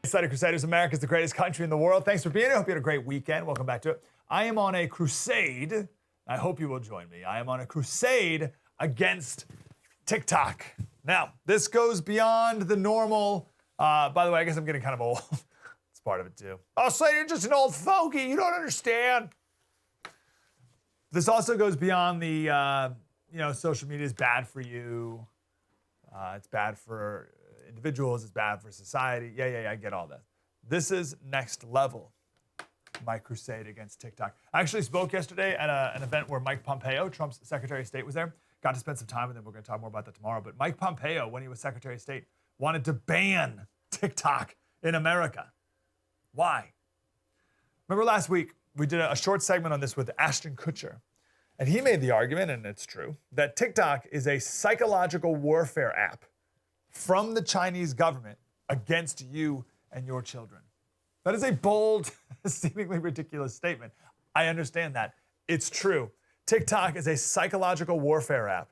Slater Crusaders, America's the greatest country in the world. Thanks for being here. Hope you had a great weekend. Welcome back to it. I am on a crusade. I hope you will join me. I am on a crusade against TikTok. Now, this goes beyond the normal. By the way, I guess I'm getting kind of old. It's part of it too. Oh, Slater, you're just an old fogey. You don't understand. This also goes beyond the, social media is bad for you. It's bad for individuals. It's bad for society. Yeah, I get all that. This is next level, my crusade against TikTok. I actually spoke yesterday at an event where Mike Pompeo, Trump's Secretary of State, was there. Got to spend some time with him. We're going to talk more about that tomorrow. But Mike Pompeo, when he was Secretary of State, wanted to ban TikTok in America. Why? Remember last week, we did a short segment on this with Ashton Kutcher. And he made the argument, and it's true, that TikTok is a psychological warfare app from the Chinese government against you and your children. That is a bold, seemingly ridiculous statement. I understand that. It's true. TikTok is a psychological warfare app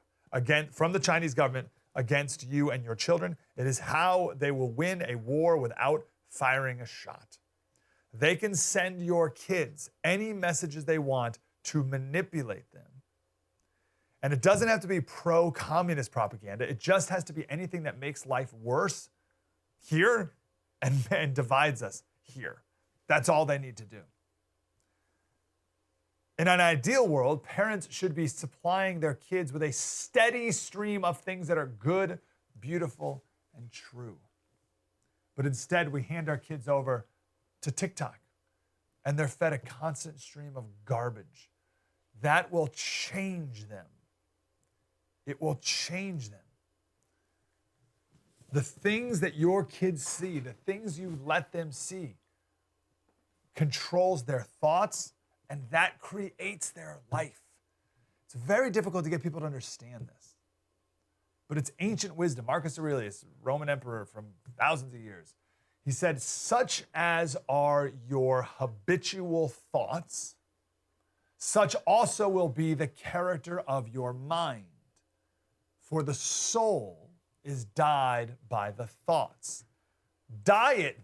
from the Chinese government against you and your children. It is how they will win a war without firing a shot. They can send your kids any messages they want to manipulate them. And it doesn't have to be pro-communist propaganda. It just has to be anything that makes life worse here and divides us here. That's all they need to do. In an ideal world, parents should be supplying their kids with a steady stream of things that are good, beautiful, and true. But instead, we hand our kids over to TikTok, and they're fed a constant stream of garbage. That will change them. It will change them. The things that your kids see, the things you let them see, controls their thoughts, and that creates their life. It's very difficult to get people to understand this. But it's ancient wisdom. Marcus Aurelius, Roman emperor from thousands of years, he said, such as are your habitual thoughts, such also will be the character of your mind. For the soul is dyed by the thoughts. Dye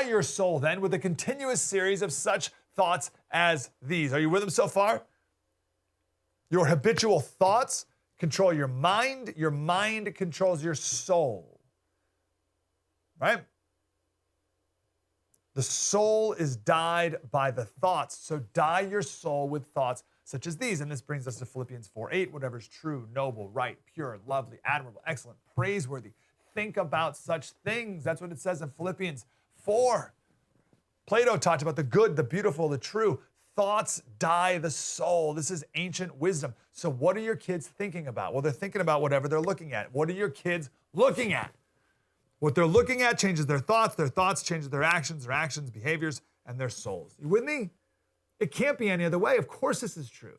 your soul then with a continuous series of such thoughts as these. Are you with them so far? Your habitual thoughts control your mind controls your soul. Right? The soul is dyed by the thoughts. So dye your soul with thoughts such as these. And this brings us to Philippians 4:8. Whatever is true, noble, right, pure, lovely, admirable, excellent, praiseworthy. Think about such things. That's what it says in Philippians 4. Plato talked about the good, the beautiful, the true. Thoughts dye the soul. This is ancient wisdom. So what are your kids thinking about? Well, they're thinking about whatever they're looking at. What are your kids looking at? What they're looking at changes their thoughts changes their actions, behaviors, and their souls. You with me? It can't be any other way. Of course this is true.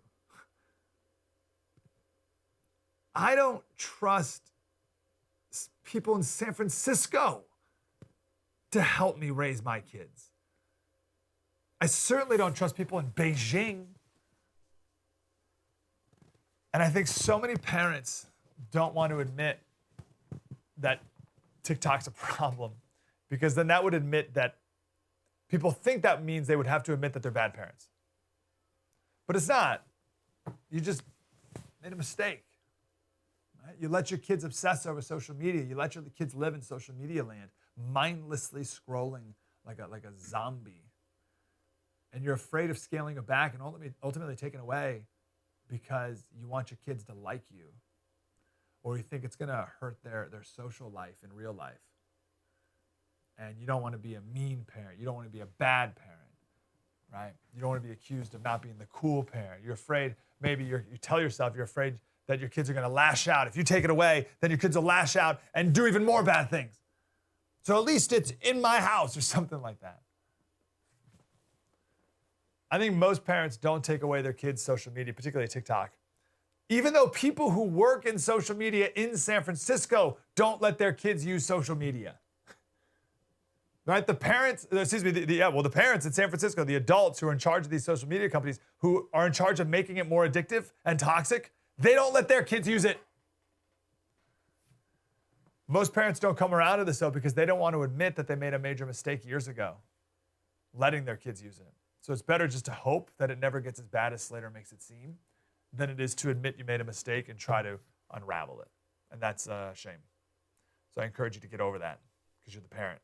I don't trust people in San Francisco to help me raise my kids. I certainly don't trust people in Beijing. And I think so many parents don't want to admit that TikTok's a problem, because then that would admit that people think that means they would have to admit that they're bad parents. But it's not. You just made a mistake. Right? You let your kids obsess over social media. You let your kids live in social media land, mindlessly scrolling like a zombie. And you're afraid of scaling it back and ultimately taking away because you want your kids to like you, or you think it's going to hurt their social life in real life. And you don't want to be a mean parent. You don't want to be a bad parent, right? You don't want to be accused of not being the cool parent. You're afraid, maybe you tell yourself you're afraid that your kids are going to lash out. If you take it away, then your kids will lash out and do even more bad things. So at least it's in my house or something like that. I think most parents don't take away their kids' social media, particularly TikTok. Even though people who work in social media in San Francisco don't let their kids use social media. Right? The parents in San Francisco, the adults who are in charge of these social media companies, who are in charge of making it more addictive and toxic, they don't let their kids use it. Most parents don't come around to this though because they don't want to admit that they made a major mistake years ago, letting their kids use it. So it's better just to hope that it never gets as bad as Slater makes it seem than it is to admit you made a mistake and try to unravel it. And that's a shame. So I encourage you to get over that because you're the parent.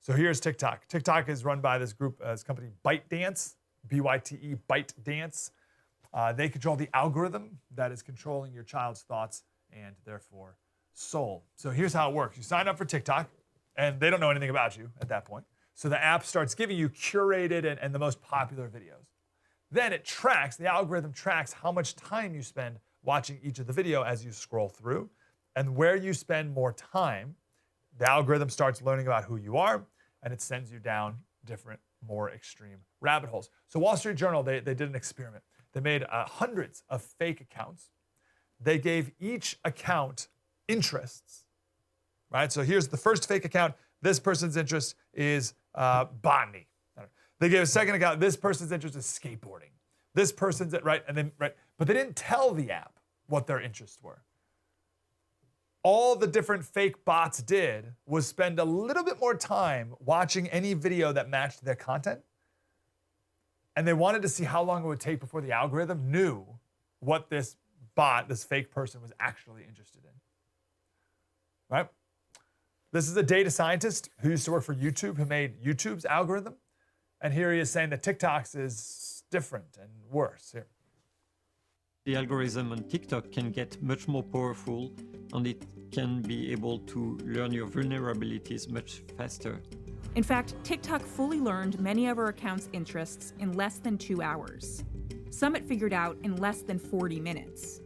So here's TikTok. TikTok is run by this group, this company ByteDance, B-Y-T-E, ByteDance. They control the algorithm that is controlling your child's thoughts and therefore soul. So here's how it works. You sign up for TikTok, and they don't know anything about you at that point. So the app starts giving you curated and the most popular videos. Then it tracks, the algorithm tracks how much time you spend watching each of the video as you scroll through. And where you spend more time, the algorithm starts learning about who you are, and it sends you down different, more extreme rabbit holes. So Wall Street Journal, they did an experiment. They made hundreds of fake accounts. They gave each account interests, right? So here's the first fake account. This person's interest is botany. They gave a second account. This person's interest is skateboarding. This person's, right? And then, right? But they didn't tell the app what their interests were. All the different fake bots did was spend a little bit more time watching any video that matched their content. And they wanted to see how long it would take before the algorithm knew what this bot, this fake person, was actually interested in. Right? This is a data scientist who used to work for YouTube, who made YouTube's algorithm. And here he is saying that TikTok's is different and worse. Here. The algorithm on TikTok can get much more powerful, and it can be able to learn your vulnerabilities much faster. In fact, TikTok fully learned many of our account's interests in less than 2 hours. Some it figured out in less than 40 minutes.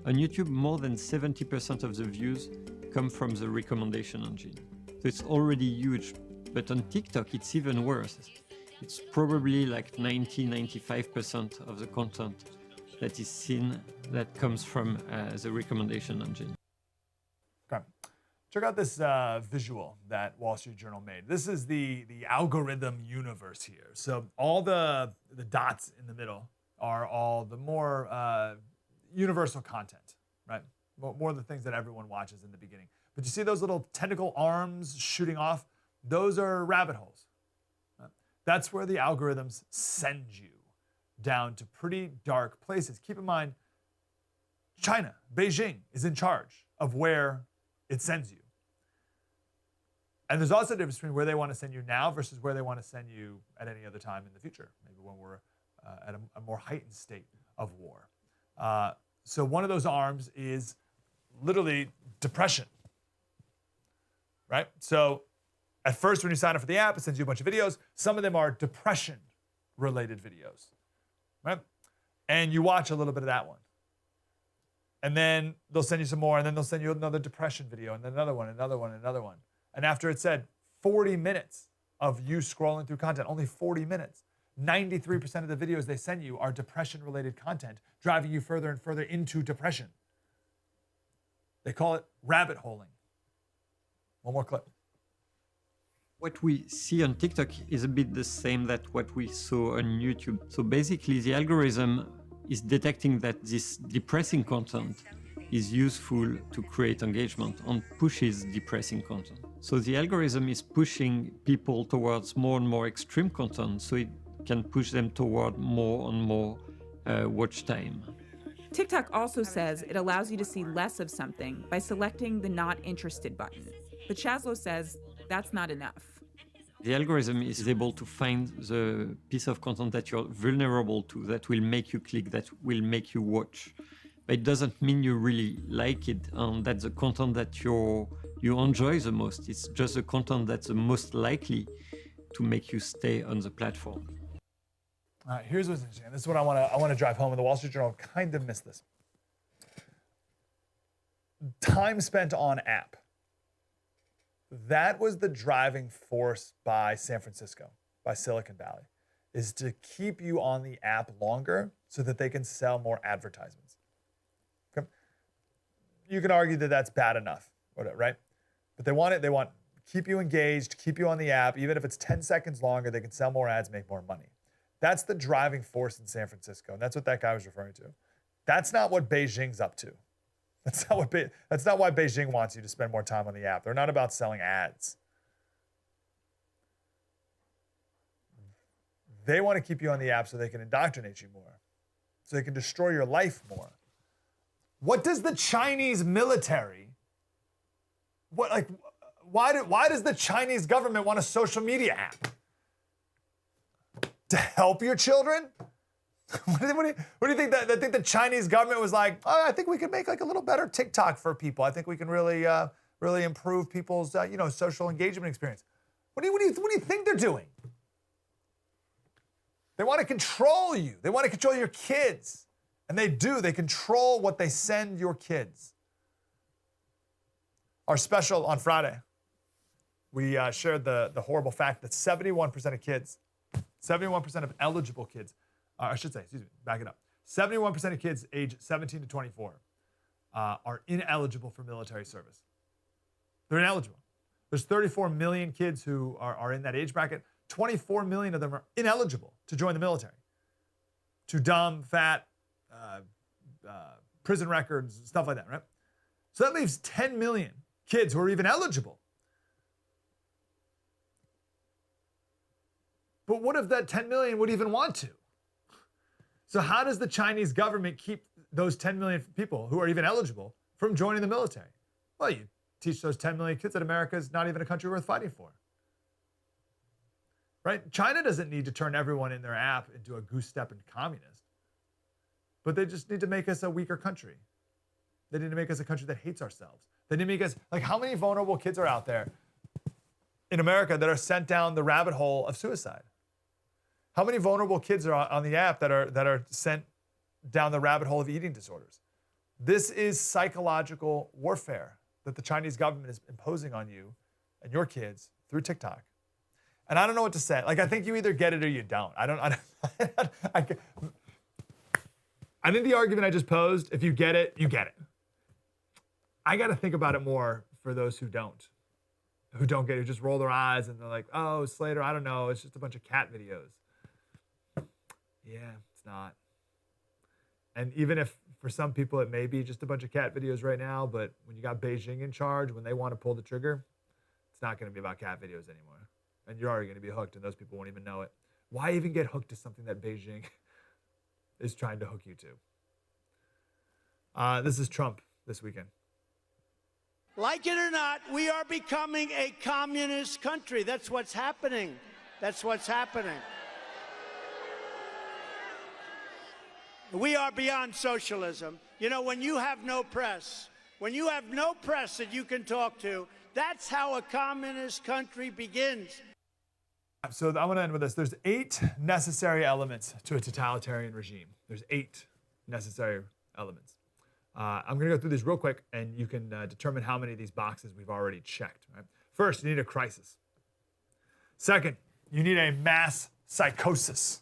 On YouTube, more than 70% of the views come from the recommendation engine. So it's already huge, but on TikTok, it's even worse. It's probably like 90-95% of the content that is seen that comes from the recommendation engine. Okay. Check out this visual that Wall Street Journal made. This is the algorithm universe here. So all the dots in the middle are all the more universal content, right? More of the things that everyone watches in the beginning. But you see those little tentacle arms shooting off? Those are rabbit holes. That's where the algorithms send you down to pretty dark places. Keep in mind, China, Beijing, is in charge of where it sends you. And there's also a difference between where they want to send you now versus where they want to send you at any other time in the future, maybe when we're at a more heightened state of war. So one of those arms is literally depression, right? So at first, when you sign up for the app, it sends you a bunch of videos. Some of them are depression-related videos, right? And you watch a little bit of that one. And then they'll send you some more, and then they'll send you another depression video, and then another one, another one, another one. And after it said 40 minutes of you scrolling through content, only 40 minutes, 93% of the videos they send you are depression-related content, driving you further and further into depression. They call it rabbit holing. One more clip. What we see on TikTok is a bit the same that what we saw on YouTube. So basically, the algorithm is detecting that this depressing content is useful to create engagement and pushes depressing content. So the algorithm is pushing people towards more and more extreme content, so it can push them toward more and more watch time. TikTok also says it allows you to see less of something by selecting the not interested button. But Shazlo says that's not enough. The algorithm is able to find the piece of content that you're vulnerable to, that will make you click, that will make you watch. But it doesn't mean you really like it, and that's the content that you enjoy the most. It's just the content that's the most likely to make you stay on the platform. All right, here's what's interesting. This is what I want to drive home, and the Wall Street Journal kind of missed this. Time spent on app. That was the driving force by San Francisco, by Silicon Valley, is to keep you on the app longer so that they can sell more advertisements. Okay? You can argue that that's bad enough, right? But they want keep you engaged, keep you on the app. Even if it's 10 seconds longer, they can sell more ads, make more money. That's the driving force in San Francisco, and that's what that guy was referring to. That's not what Beijing's up to. That's not why Beijing wants you to spend more time on the app. They're not about selling ads. They want to keep you on the app so they can indoctrinate you more, so they can destroy your life more. What does the Chinese military, why does the Chinese government want a social media app? To help your children? What do you think? I think the Chinese government was like, oh, I think we could make like a little better TikTok for people. I think we can really improve people's social engagement experience. What do you think they're doing? They want to control you. They want to control your kids. And they do. They control what they send your kids. Our special on Friday, we shared the horrible fact that 71% of kids, 71% of eligible kids, back it up. 71% of kids age 17 to 24 are ineligible for military service. They're ineligible. There's 34 million kids who are in that age bracket. 24 million of them are ineligible to join the military. Too dumb, fat, prison records, stuff like that, right? So that leaves 10 million kids who are even eligible. But what if that 10 million would even want to? So how does the Chinese government keep those 10 million people who are even eligible from joining the military? Well, you teach those 10 million kids that America is not even a country worth fighting for. Right? China doesn't need to turn everyone in their app into a goose stepping communist. But they just need to make us a weaker country. They need to make us a country that hates ourselves. They need to make us, like, how many vulnerable kids are out there in America that are sent down the rabbit hole of suicide? How many vulnerable kids are on the app that are sent down the rabbit hole of eating disorders? This is psychological warfare that the Chinese government is imposing on you and your kids through TikTok. And I don't know what to say. Like, I think you either get it or you don't. I think the argument I just posed, if you get it, you get it. I got to think about it more for those who don't get it, who just roll their eyes and they're like, oh, Slater, I don't know. It's just a bunch of cat videos. Yeah, it's not. And even if for some people it may be just a bunch of cat videos right now, but when you got Beijing in charge, when they want to pull the trigger, it's not going to be about cat videos anymore. And you're already going to be hooked, and those people won't even know it. Why even get hooked to something that Beijing is trying to hook you to? This is Trump this weekend. Like it or not, we are becoming a communist country. That's what's happening. That's what's happening. We are beyond socialism. You know, when you have no press, that you can talk to, that's how a communist country begins. So I'm going to end with this. There's 8 necessary elements to a totalitarian regime. There's 8 necessary elements. I'm going to go through these real quick, and you can determine how many of these boxes we've already checked. Right? First, you need a crisis. Second, you need a mass psychosis.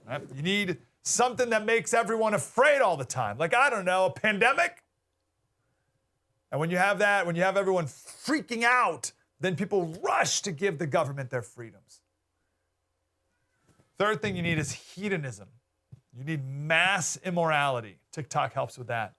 Right? You need something that makes everyone afraid all the time. Like, I don't know, a pandemic? And when you have that, when you have everyone freaking out, then people rush to give the government their freedoms. Third thing you need is hedonism. You need mass immorality. TikTok helps with that.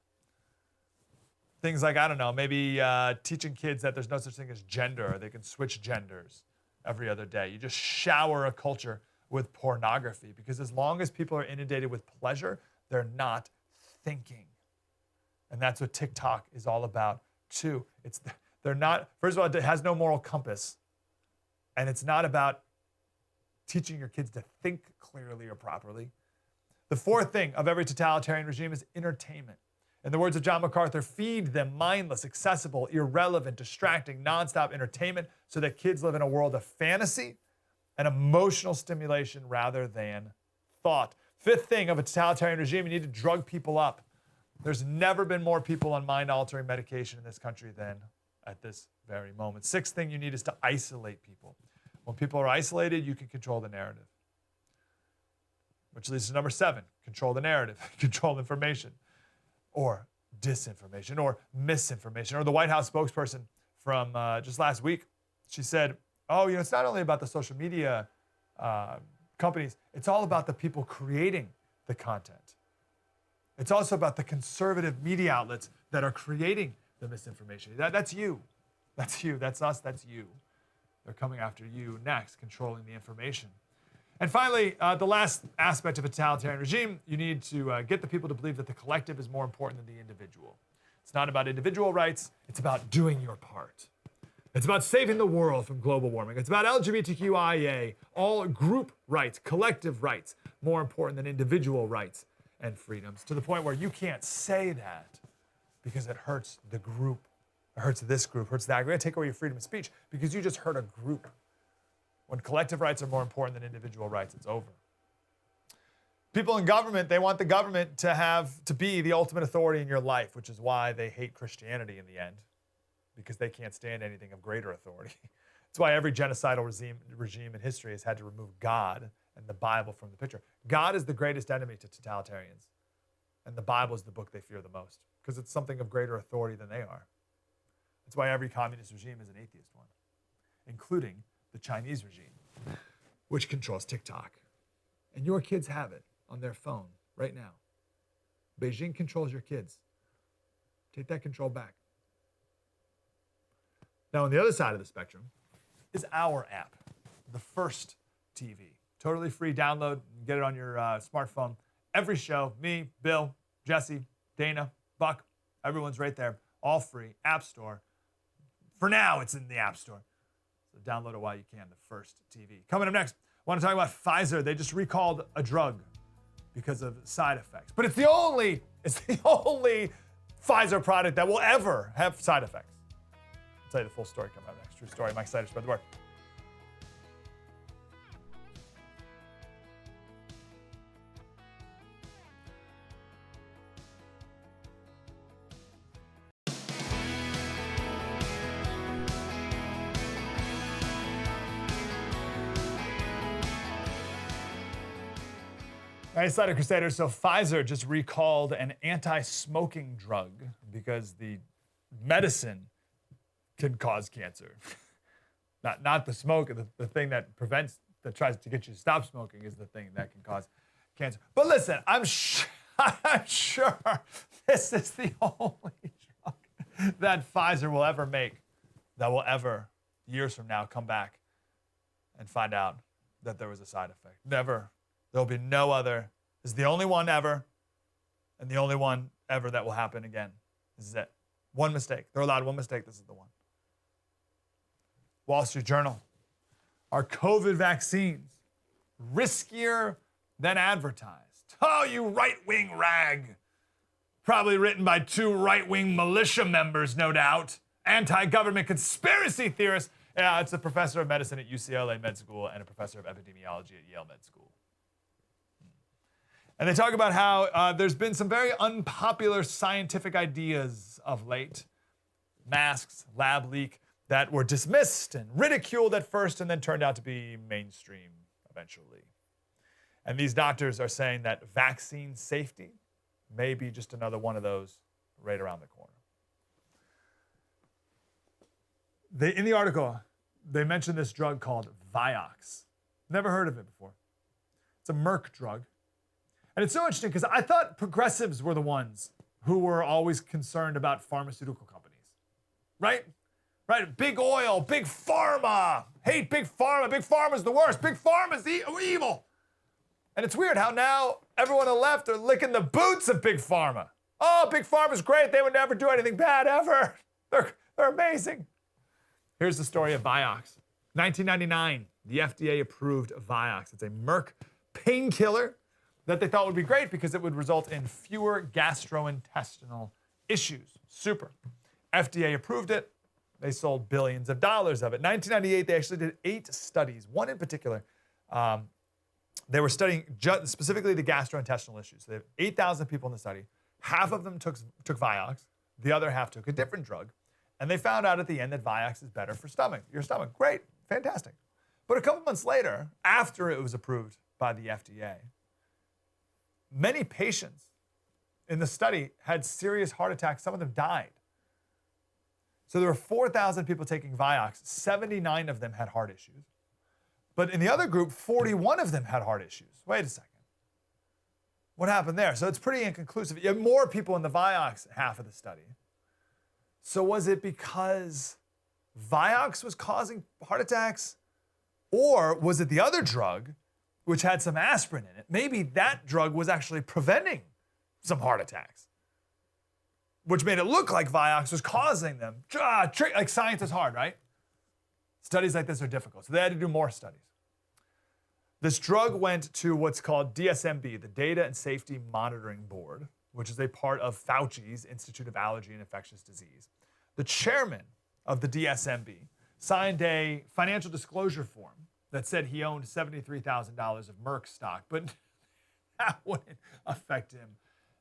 Things like, I don't know, maybe teaching kids that there's no such thing as gender, or they can switch genders every other day. You just shower a culture with pornography, because as long as people are inundated with pleasure, they're not thinking. And that's what TikTok is all about too. They're not, first of all, it has no moral compass. And it's not about teaching your kids to think clearly or properly. The fourth thing of every totalitarian regime is entertainment. In the words of John MacArthur, feed them mindless, accessible, irrelevant, distracting, nonstop entertainment so that kids live in a world of fantasy and emotional stimulation rather than thought. Fifth thing of a totalitarian regime, you need to drug people up. There's never been more people on mind-altering medication in this country than at this very moment. Sixth thing you need is to isolate people. When people are isolated, you can control the narrative. Which leads to number 7, control the narrative, control information, or disinformation, or misinformation. Or the White House spokesperson from just last week, she said, oh, it's not only about the social media companies, it's all about the people creating the content. It's also about the conservative media outlets that are creating the misinformation. That's you. That's you. That's us. That's you. They're coming after you next, controlling the information. And finally, the last aspect of a totalitarian regime, you need to get the people to believe that the collective is more important than the individual. It's not about individual rights. It's about doing your part. It's about saving the world from global warming. It's about LGBTQIA, all group rights, collective rights, more important than individual rights and freedoms, to the point where you can't say that because it hurts the group. It hurts this group, hurts that. We're going to take away your freedom of speech because you just hurt a group. When collective rights are more important than individual rights, it's over. People in government, they want the government to be the ultimate authority in your life, which is why they hate Christianity in the end, because they can't stand anything of greater authority. That's why every genocidal regime in history has had to remove God and the Bible from the picture. God is the greatest enemy to totalitarians, and the Bible is the book they fear the most, because it's something of greater authority than they are. That's why every communist regime is an atheist one, including the Chinese regime, which controls TikTok. And your kids have it on their phone right now. Beijing controls your kids. Take that control back. Now, on the other side of the spectrum is our app, the First TV. Totally free download. Get it on your smartphone. Every show, me, Bill, Jesse, Dana, Buck, everyone's right there. All free. App Store. For now, it's in the App Store. So download it while you can, the First TV. Coming up next, I want to talk about Pfizer. They just recalled a drug because of side effects. But it's the only Pfizer product that will ever have side effects. I'll tell you the full story coming up next. True story. Mike Slater, spread the word. Hey, Slater Crusaders. So Pfizer just recalled an anti-smoking drug because the medicine can cause cancer. Not the smoke, the thing that tries to get you to stop smoking is the thing that can cause cancer. But listen, I'm sure this is the only drug that Pfizer will ever make that will ever, years from now, come back and find out that there was a side effect. Never. There'll be no other. This is the only one ever, and the only one ever that will happen again. This is it. One mistake. They're allowed one mistake. This is the one. Wall Street Journal. Are COVID vaccines riskier than advertised? Oh, you right-wing rag. Probably written by two right-wing militia members, no doubt. Anti-government conspiracy theorists. Yeah, it's a professor of medicine at UCLA Med School and a professor of epidemiology at Yale Med School. And they talk about how there's been some very unpopular scientific ideas of late. Masks, lab leak, that were dismissed and ridiculed at first and then turned out to be mainstream eventually. And these doctors are saying that vaccine safety may be just another one of those right around the corner. In the article, they mentioned this drug called VIOXX. Never heard of it before. It's a Merck drug. And it's so interesting because I thought progressives were the ones who were always concerned about pharmaceutical companies, right? Right? Big oil, big pharma. Hate big pharma. Big pharma's the worst. Big pharma's evil. And it's weird how now everyone on the left are licking the boots of big pharma. Oh, big pharma's great. They would never do anything bad ever. They're amazing. Here's the story of VIOXX. 1999, the FDA approved VIOXX. It's a Merck painkiller that they thought would be great because it would result in fewer gastrointestinal issues. Super. FDA approved it. They sold billions of dollars of it. 1998, they actually did 8 studies. One in particular, they were studying specifically the gastrointestinal issues. So they have 8,000 people in the study. Half of them took VIOXX. The other half took a different drug. And they found out at the end that VIOXX is better for your stomach. Great, fantastic. But a couple months later, after it was approved by the FDA, many patients in the study had serious heart attacks. Some of them died. So there were 4,000 people taking VIOXX. 79 of them had heart issues. But in the other group, 41 of them had heart issues. Wait a second. What happened there? So it's pretty inconclusive. You have more people in the VIOXX half of the study. So was it because VIOXX was causing heart attacks? Or was it the other drug, which had some aspirin in it? Maybe that drug was actually preventing some heart attacks, which made it look like VIOXX was causing them. Like science is hard, right? Studies like this are difficult. So they had to do more studies. This drug went to what's called DSMB, the Data and Safety Monitoring Board, which is a part of Fauci's Institute of Allergy and Infectious Disease. The chairman of the DSMB signed a financial disclosure form that said he owned $73,000 of Merck stock, but that wouldn't affect him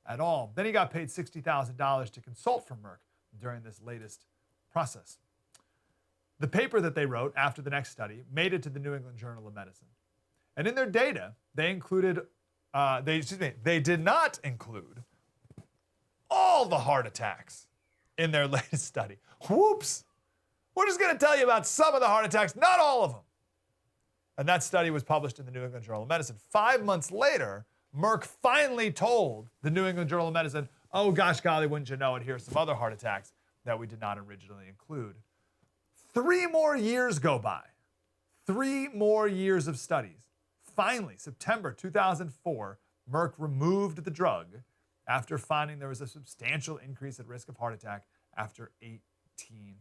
at all. Then he got paid $60,000 to consult for Merck during this latest process. The paper that they wrote after the next study made it to the New England Journal of Medicine. And in their data, they included, they did not include all the heart attacks in their latest study. Whoops! We're just going to tell you about some of the heart attacks, not all of them. And that study was published in the New England Journal of Medicine. 5 months later, Merck finally told the New England Journal of Medicine, oh gosh golly, wouldn't you know it, here's some other heart attacks that we did not originally include. 3 more years go by. 3 more years of studies. Finally, September 2004, Merck removed the drug after finding there was a substantial increase at risk of heart attack after 18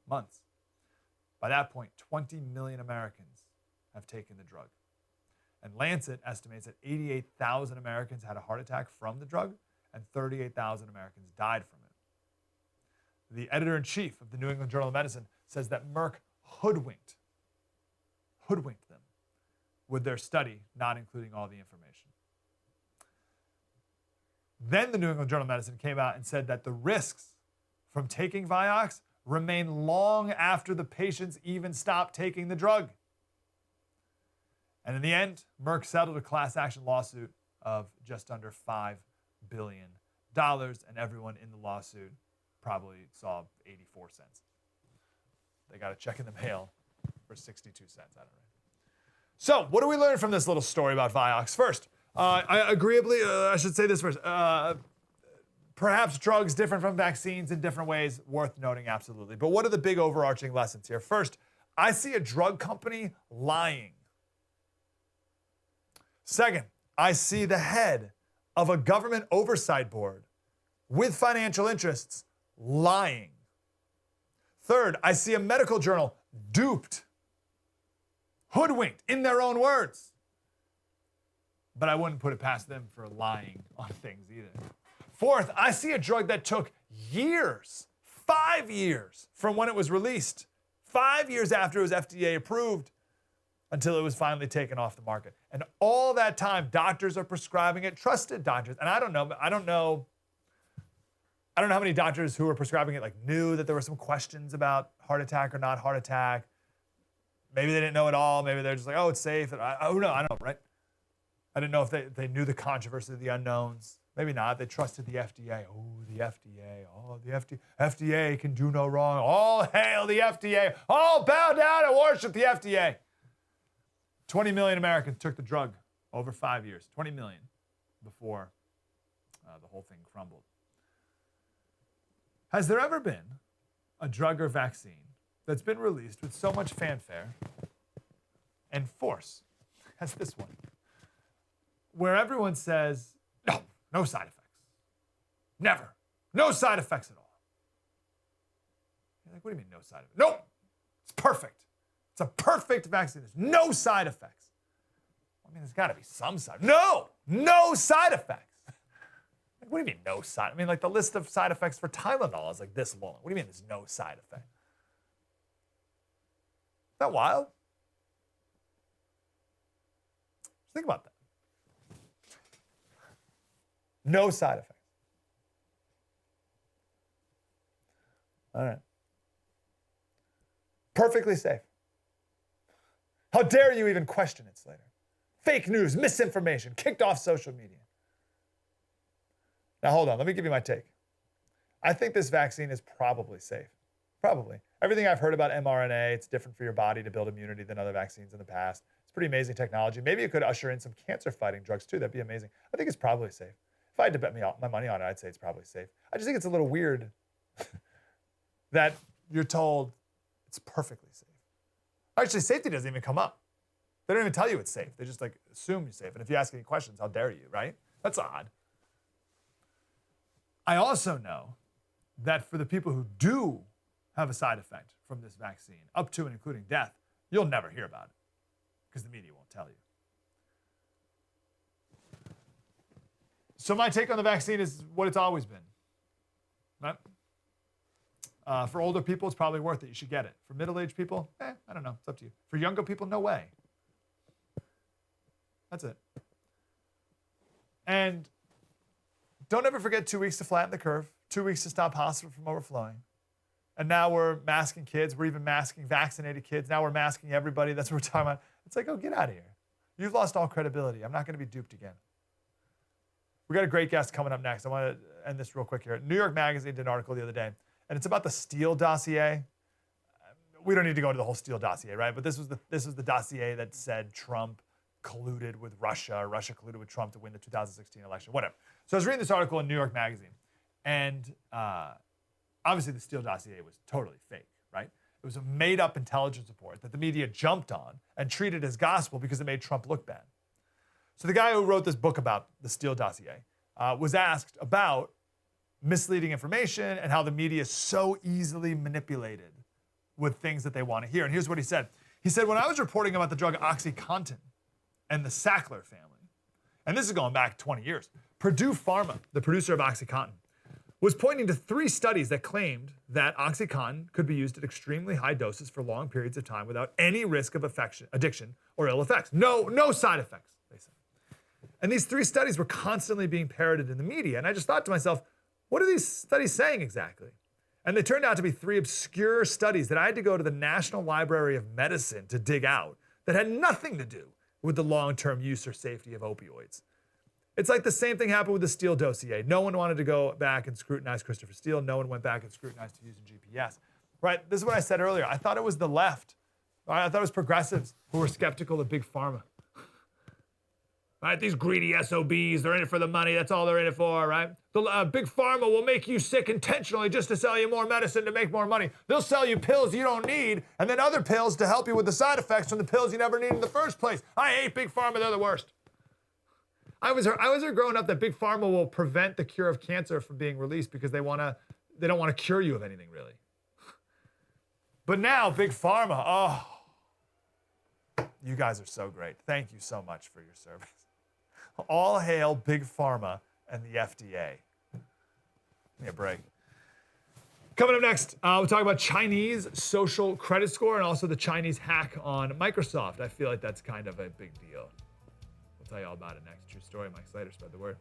months. By that point, 20 million Americans have taken the drug. And Lancet estimates that 88,000 Americans had a heart attack from the drug and 38,000 Americans died from it. The editor-in-chief of the New England Journal of Medicine says that Merck hoodwinked them with their study not including all the information. Then the New England Journal of Medicine came out and said that the risks from taking VIOXX remain long after the patients even stop taking the drug. And in the end, Merck settled a class action lawsuit of just under $5 billion, and everyone in the lawsuit probably saw 84 cents. They got a check in the mail for 62 cents. I don't know. So, what do we learn from this little story about VIOXX? First, I should say this first. Perhaps drugs different from vaccines in different ways, worth noting, absolutely. But what are the big overarching lessons here? First, I see a drug company lying. Second, I see the head of a government oversight board with financial interests lying. Third, I see a medical journal duped, hoodwinked in their own words. But I wouldn't put it past them for lying on things either. Fourth, I see a drug that took years, 5 years from when it was released, 5 years after it was FDA approved, until it was finally taken off the market. And all that time, doctors are prescribing it, trusted doctors. And I don't know how many doctors who were prescribing it knew that there were some questions about heart attack or not heart attack. Maybe they didn't know at all. Maybe they're just like, oh, it's safe. I don't know, right? I didn't know if they knew the controversy of the unknowns. Maybe not. They trusted the FDA. Oh, the FDA. Oh, the FDA can do no wrong. All hail the FDA. All bow down and worship the FDA. 20 million Americans took the drug over 5 years. 20 million before the whole thing crumbled. Has there ever been a drug or vaccine that's been released with so much fanfare and force as this one, where everyone says, no side effects. Never. No side effects at all. You're like, what do you mean no side effects? Nope. It's perfect. It's a perfect vaccine. There's no side effects. I mean, there's got to be some side. No side effects. Like, what do you mean no side? I mean, the list of side effects for Tylenol is like this long. What do you mean there's no side effect? Is that wild? Just think about that. No side effects. All right. Perfectly safe. How dare you even question it, Slater? Fake news, misinformation, kicked off social media. Now hold on, let me give you my take. I think this vaccine is probably safe. Probably. Everything I've heard about mRNA, it's different for your body to build immunity than other vaccines in the past. It's pretty amazing technology. Maybe it could usher in some cancer-fighting drugs too. That'd be amazing. I think it's probably safe. If I had to bet my money on it, I'd say it's probably safe. I just think it's a little weird that you're told it's perfectly safe. Actually, safety doesn't even come up. They don't even tell you it's safe. They just like assume you're safe. And if you ask any questions, how dare you, right? That's odd. I also know that for the people who do have a side effect from this vaccine, up to and including death, you'll never hear about it because the media won't tell you. So my take on the vaccine is what it's always been. Right? For older people, it's probably worth it. You should get it. For middle-aged people, I don't know. It's up to you. For younger people, no way. That's it. And don't ever forget 2 weeks to flatten the curve, 2 weeks to stop hospital from overflowing. And now we're masking kids. We're even masking vaccinated kids. Now we're masking everybody. That's what we're talking about. It's like, oh, get out of here. You've lost all credibility. I'm not going to be duped again. We got a great guest coming up next. I want to end this real quick here. New York Magazine did an article the other day, and it's about the Steele dossier. We don't need to go into the whole Steele dossier, right? But this was the dossier that said Trump colluded with Russia. Russia colluded with Trump to win the 2016 election, whatever. So I was reading this article in New York Magazine, and obviously the Steele dossier was totally fake, right? It was a made-up intelligence report that the media jumped on and treated as gospel because it made Trump look bad. So the guy who wrote this book about the Steele dossier was asked about misleading information and how the media is so easily manipulated with things that they want to hear. And here's what he said. He said, when I was reporting about the drug OxyContin and the Sackler family, and this is going back 20 years, Purdue Pharma, the producer of OxyContin, was pointing to 3 studies that claimed that OxyContin could be used at extremely high doses for long periods of time without any risk of addiction or ill effects. No side effects, they said. And these 3 studies were constantly being parroted in the media. And I just thought to myself, what are these studies saying exactly? And they turned out to be 3 obscure studies that I had to go to the National Library of Medicine to dig out that had nothing to do with the long-term use or safety of opioids. It's like the same thing happened with the Steele dossier. No one wanted to go back and scrutinize Christopher Steele. No one went back and scrutinized using GPS. Right? This is what I said earlier. I thought it was the left. I thought it was progressives who were skeptical of Big Pharma. Right? These greedy SOBs, they're in it for the money. That's all they're in it for, right? The Big Pharma will make you sick intentionally just to sell you more medicine to make more money. They'll sell you pills you don't need and then other pills to help you with the side effects from the pills you never needed in the first place. I hate Big Pharma. They're the worst. I was heard growing up that Big Pharma will prevent the cure of cancer from being released because they don't want to cure you of anything, really. But now, Big Pharma, oh, you guys are so great. Thank you so much for your service. All hail Big Pharma and the FDA. Give me a break. Coming up next, we'll talk about Chinese social credit score and also the Chinese hack on Microsoft. I feel like that's kind of a big deal. We'll tell you all about it next. True story. Mike Slater, spread the word.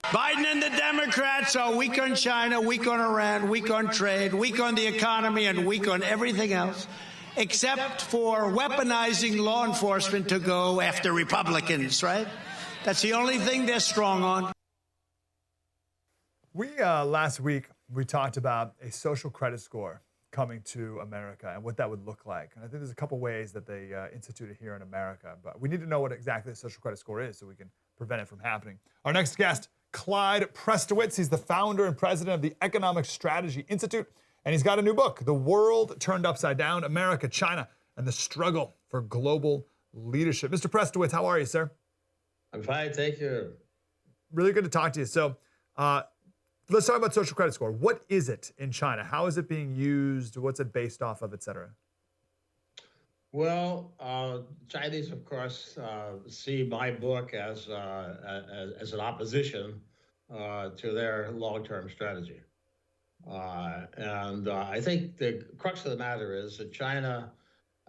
Biden and the Democrats are weak on China, weak on Iran, weak on trade, weak on the economy, and weak on everything else, except for weaponizing law enforcement to go after Republicans, right? That's the only thing they're strong on. Last week, we talked about a social credit score coming to America and what that would look like. And I think there's a couple ways that they institute it here in America, but we need to know what exactly a social credit score is so we can prevent it from happening. Our next guest, Clyde Prestowitz. He's the founder and president of the Economic Strategy Institute, and he's got a new book, The World Turned Upside Down, America, China, and the Struggle for Global Leadership. Mr. Prestowitz, how are you, sir? I'm fine, thank you. Really good to talk to you. So let's talk about social credit score. What is it in China? How is it being used? What's it based off of, et cetera? Well, Chinese, of course, see my book as an opposition to their long-term strategy. And I think the crux of the matter is that China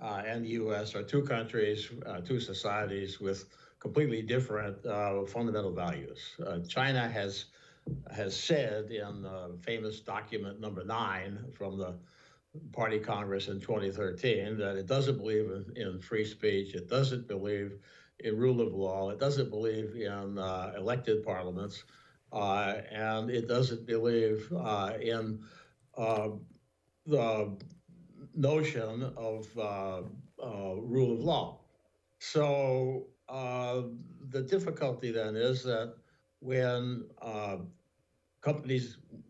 and the U.S. are 2 countries, 2 societies with completely different fundamental values. China has said in famous document number 9 from the Party Congress in 2013 that it doesn't believe in free speech, it doesn't believe in rule of law, it doesn't believe in elected parliaments, and it doesn't believe in the notion of rule of law. So the difficulty then is that when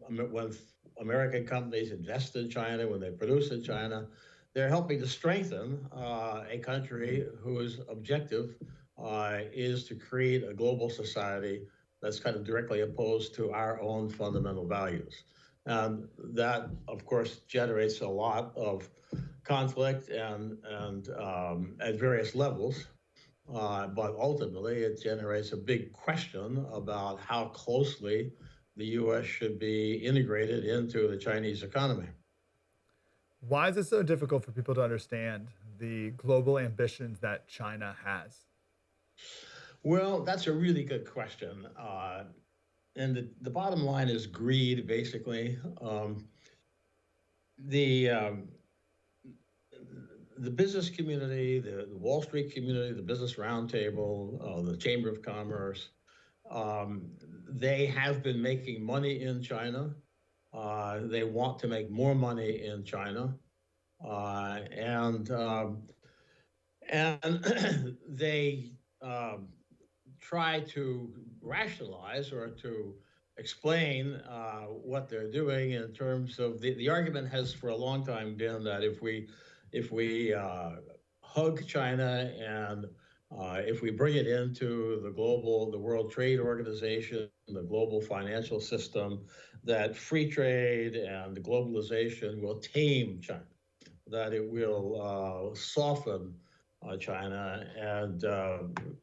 when American companies invest in China, when they produce in China, they're helping to strengthen a country whose objective is to create a global society that's kind of directly opposed to our own fundamental values. And that, of course, generates a lot of conflict and at various levels. But ultimately, it generates a big question about how closely the U.S. should be integrated into the Chinese economy. Why is it so difficult for people to understand the global ambitions that China has? Well, that's a really good question. And the bottom line is greed, basically. The business community, the Wall Street community, the Business Roundtable, the Chamber of Commerce, they have been making money in China. They want to make more money in China. And they try to rationalize or to explain what they're doing in terms of the argument has for a long time been that if we hug China and if we bring it into the World Trade Organization, the global financial system, that free trade and globalization will tame China, that it will soften China and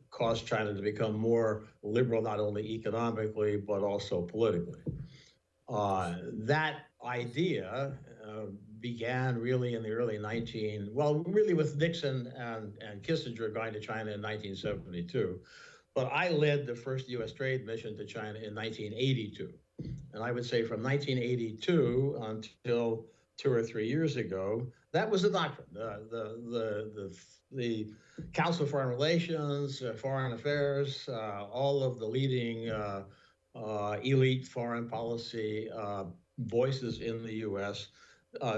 cause China to become more liberal, not only economically, but also politically. That idea began really in the early really with Nixon and Kissinger going to China in 1972. But I led the first U.S. trade mission to China in 1982. And I would say from 1982 until 2 or 3 years ago, that was the doctrine. The Council of Foreign Relations, Foreign Affairs, all of the leading elite foreign policy voices in the U.S.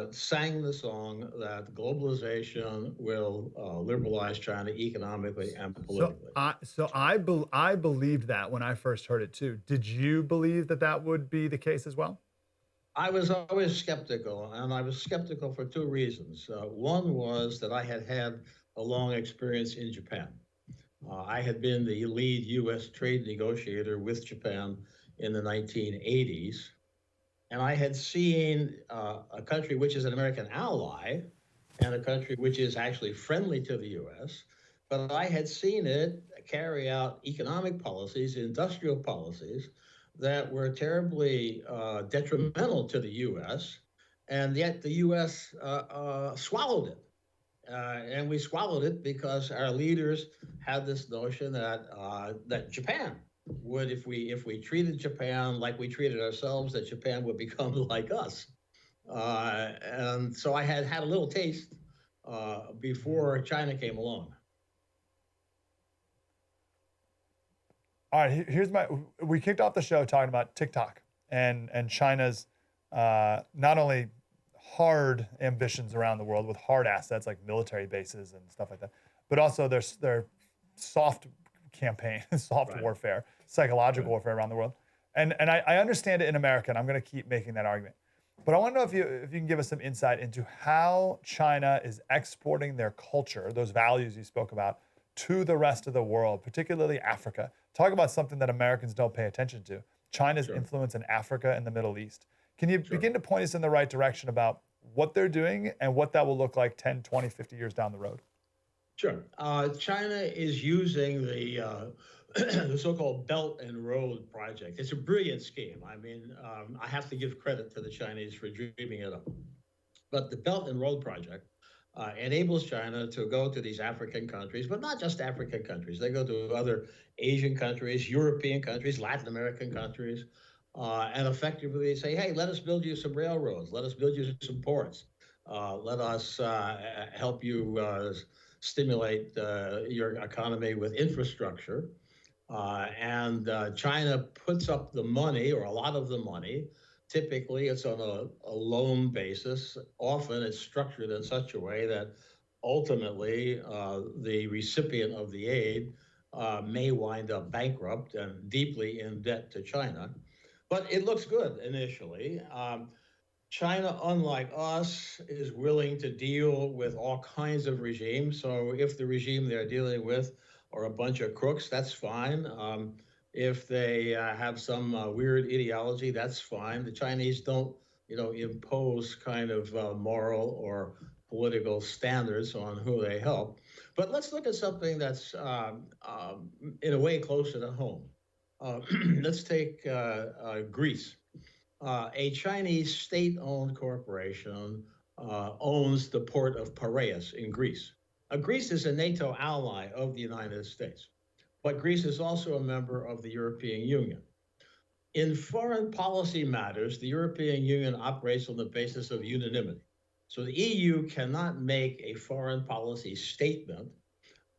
Sang the song that globalization will liberalize China economically and politically. I believed that when I first heard it too. Did you believe that that would be the case as well? I was always skeptical, and I was skeptical for two reasons. One was that I had had a long experience in Japan. I had been the lead U.S. trade negotiator with Japan in the 1980s, and I had seen a country which is an American ally and a country which is actually friendly to the U.S., but I had seen it carry out economic policies, industrial policies that were terribly detrimental to the U.S., and yet the U.S. Swallowed it. And we swallowed it because our leaders had this notion that Japan would, if we treated Japan like we treated ourselves, that Japan would become like us. And so I had a little taste before China came along. All right, we kicked off the show talking about TikTok and China's not only hard ambitions around the world with hard assets like military bases and stuff like that, but also their soft campaign, soft warfare, psychological warfare around the world. And I understand it in America, and I'm going to keep making that argument. But I want to know if you can give us some insight into how China is exporting their culture, those values you spoke about, to the rest of the world, particularly Africa. Talk about something that Americans don't pay attention to, China's influence in Africa and the Middle East. Can you begin to point us in the right direction about what they're doing and what that will look like 10, 20, 50 years down the road? Sure. China is using the so-called Belt and Road Project. It's a brilliant scheme. I mean, I have to give credit to the Chinese for dreaming it up. But the Belt and Road Project enables China to go to these African countries, but not just African countries. They go to other Asian countries, European countries, Latin American countries, and effectively say, hey, let us build you some railroads. Let us build you some ports. Let us help you stimulate your economy with infrastructure. And China puts up the money, or a lot of the money. Typically, it's on a loan basis. Often, it's structured in such a way that ultimately the recipient of the aid may wind up bankrupt and deeply in debt to China. But it looks good initially. China, unlike us, is willing to deal with all kinds of regimes. So if the regime they're dealing with are a bunch of crooks, that's fine. If they have some weird ideology, that's fine. The Chinese don't, impose kind of moral or political standards on who they help. But let's look at something that's in a way closer to home. Let's take Greece. A Chinese state-owned corporation owns the port of Piraeus in Greece. Greece is a NATO ally of the United States, but Greece is also a member of the European Union. In foreign policy matters, the European Union operates on the basis of unanimity. So the EU cannot make a foreign policy statement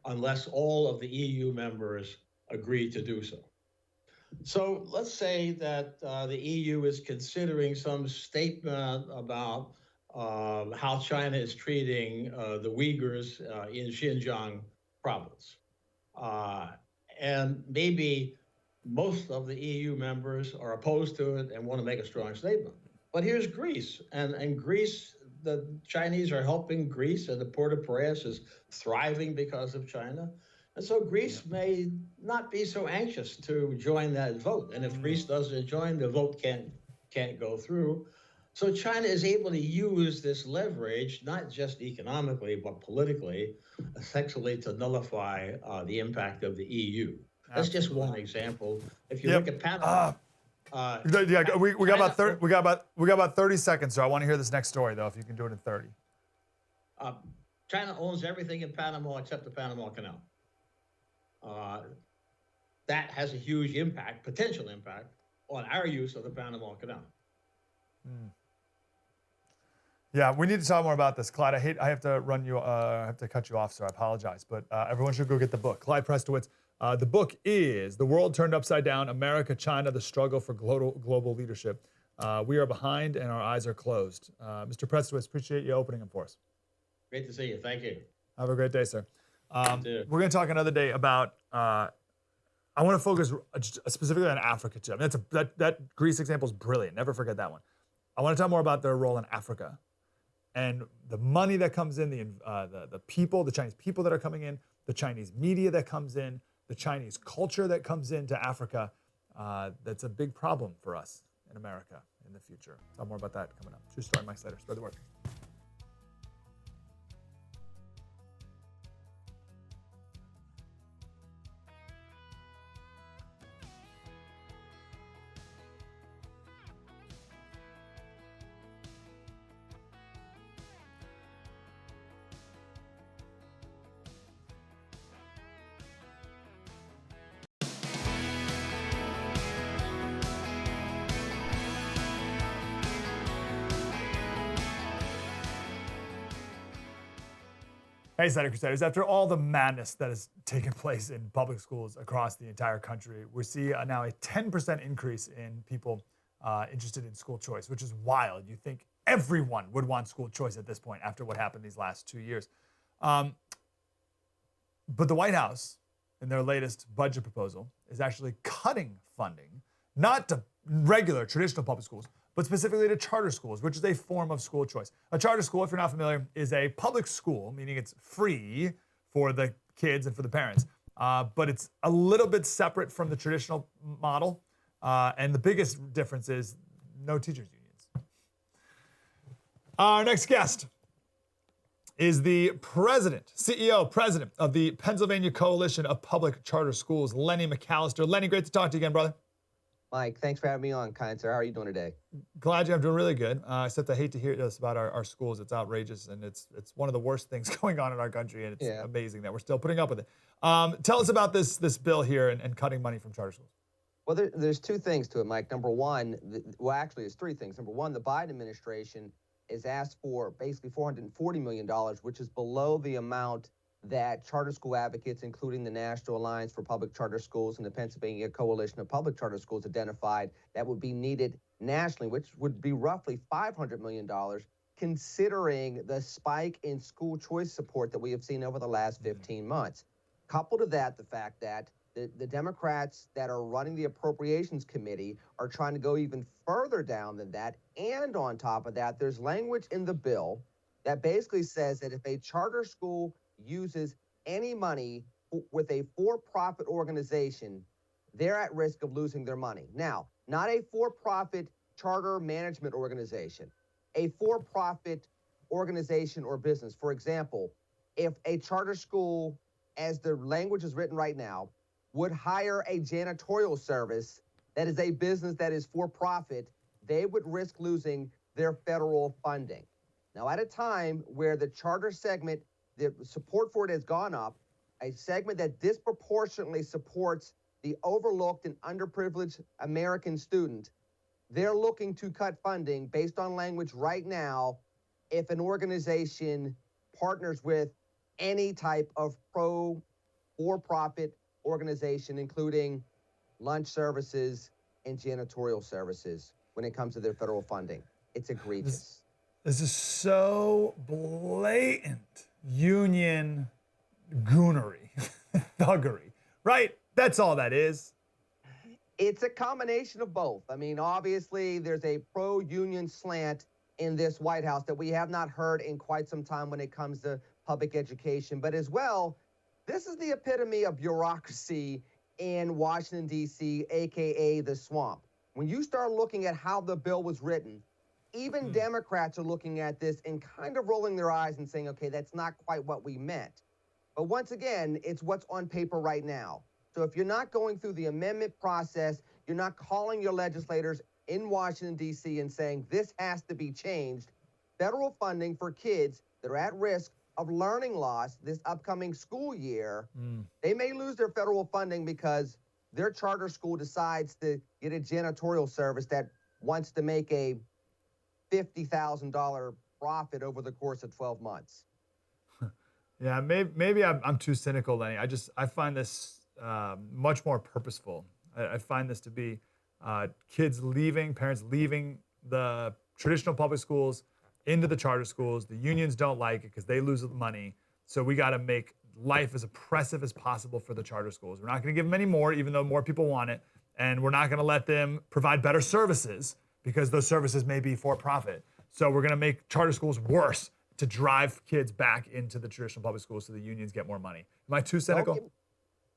unless all of the EU members agree to do so. So let's say that the EU is considering some statement about how China is treating the Uyghurs in Xinjiang province. And maybe most of the EU members are opposed to it and want to make a strong statement. But here's Greece, and Greece, the Chinese are helping Greece, and the port of Piraeus is thriving because of China. And so Greece may not be so anxious to join that vote. And if Greece doesn't join, the vote can't go through. So China is able to use this leverage, not just economically, but politically, essentially to nullify the impact of the EU. That's just one example. If you look at Panama. We got about 30 seconds, so I want to hear this next story, though, if you can do it in 30. China owns everything in Panama except the Panama Canal. That has a huge impact, potential impact, on our use of the Panama Canal. Yeah, we need to talk more about this, Clyde. I have to run you. I have to cut you off, so I apologize. But everyone should go get the book. Clyde Prestowitz. The book is "The World Turned Upside Down: America, China, the Struggle for Global Leadership." We are behind, and our eyes are closed. Mr. Prestowitz, appreciate you opening them for us. Great to see you. Thank you. Have a great day, sir. We're going to talk another day about. I want to focus specifically on Africa too. I mean, that Greece example is brilliant. Never forget that one. I want to talk more about their role in Africa, and the money that comes in, the people, the Chinese people that are coming in, the Chinese media that comes in, the Chinese culture that comes into Africa. That's a big problem for us in America in the future. Talk more about that coming up. True story, Mike Slater. Spread the word. Hey, Slater Crusaders. After all the madness that has taken place in public schools across the entire country, we see now a 10% increase in people interested in school choice, which is wild. You think everyone would want school choice at this point after what happened these last 2 years. But the White House, in their latest budget proposal, is actually cutting funding, not to regular traditional public schools, but specifically to charter schools, which is a form of school choice. A charter school, if you're not familiar, is a public school, meaning it's free for the kids and for the parents, but it's a little bit separate from the traditional model, and the biggest difference is no teachers' unions. Our next guest is the president of the Pennsylvania Coalition of Public Charter Schools, Lenny McAllister. Lenny, great to talk to you again, brother. Mike, thanks for having me on, kind sir. How are you doing today? Glad I'm doing really good. Except I hate to hear this about our schools. It's outrageous, and it's one of the worst things going on in our country, and it's amazing that we're still putting up with it. Tell us about this bill here and cutting money from charter schools. Well, there's two things to it, Mike. Number one, well, actually, there's three things. Number one, the Biden administration is asked for basically $440 million, which is below the amount that charter school advocates, including the National Alliance for Public Charter Schools and the Pennsylvania Coalition of Public Charter Schools, identified that would be needed nationally, which would be roughly $500 million, considering the spike in school choice support that we have seen over the last 15 months. Coupled to that, the fact that the Democrats that are running the Appropriations Committee are trying to go even further down than that. And on top of that, there's language in the bill that basically says that if a charter school uses any money with a for-profit organization, they're at risk of losing their money. Now, not a for-profit charter management organization, a for-profit organization or business. For example, if a charter school, as the language is written right now, would hire a janitorial service that is a business that is for profit, they would risk losing their federal funding. Now, at a time where the charter segment, the support for it has gone up, a segment that disproportionately supports the overlooked and underprivileged American student, they're looking to cut funding based on language right now if an organization partners with any type of for-profit organization, including lunch services and janitorial services when it comes to their federal funding. It's egregious. This is so blatant union goonery, thuggery, right? That's all that is. It's a combination of both. I mean, obviously, there's a pro-union slant in this White House that we have not heard in quite some time when it comes to public education. But as well, this is the epitome of bureaucracy in Washington, D.C., a.k.a. the swamp. When you start looking at how the bill was written, even Democrats are looking at this and kind of rolling their eyes and saying, okay, that's not quite what we meant. But once again, it's what's on paper right now. So if you're not going through the amendment process, you're not calling your legislators in Washington, D.C. and saying this has to be changed, federal funding for kids that are at risk of learning loss this upcoming school year, they may lose their federal funding because their charter school decides to get a janitorial service that wants to make a $50,000 profit over the course of 12 months. Yeah, maybe I'm too cynical, Lenny. I find this much more purposeful. I find this to be parents leaving the traditional public schools into the charter schools. The unions don't like it because they lose money. So we got to make life as oppressive as possible for the charter schools. We're not going to give them any more, even though more people want it. And we're not going to let them provide better services because those services may be for profit. So we're going to make charter schools worse to drive kids back into the traditional public schools so the unions get more money. Am I too cynical?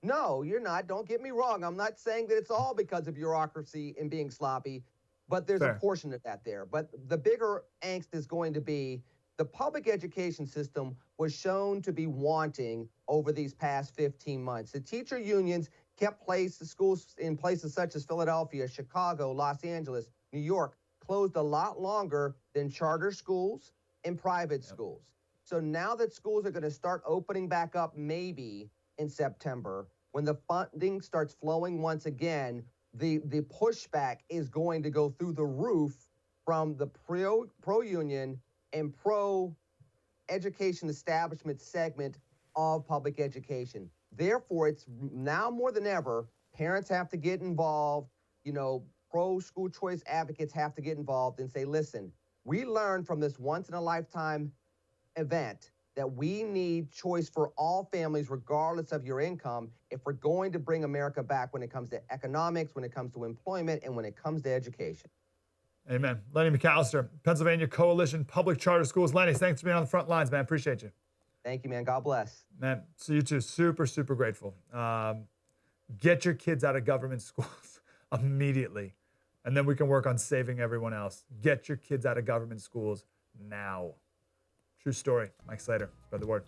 No, you're not. Don't get me wrong. I'm not saying that it's all because of bureaucracy and being sloppy, but there's a portion of that there. But the bigger angst is going to be the public education system was shown to be wanting over these past 15 months. The teacher unions kept schools in places such as Philadelphia, Chicago, Los Angeles, New York, closed a lot longer than charter schools and private schools. So now that schools are going to start opening back up maybe in September, when the funding starts flowing once again, the pushback is going to go through the roof from the pro-union and pro-education establishment segment of public education. Therefore, it's now more than ever, parents have to get involved, pro-school choice advocates have to get involved and say, listen, we learned from this once-in-a-lifetime event that we need choice for all families, regardless of your income, if we're going to bring America back when it comes to economics, when it comes to employment, and when it comes to education. Amen. Lenny McAllister, Pennsylvania Coalition Public Charter Schools. Lenny, thanks for being on the front lines, man. Appreciate you. Thank you, man. God bless. Man, so you too. Super, super grateful. Get your kids out of government schools immediately, and then we can work on saving everyone else. Get your kids out of government schools now. True story. Mike Slater, spread the word.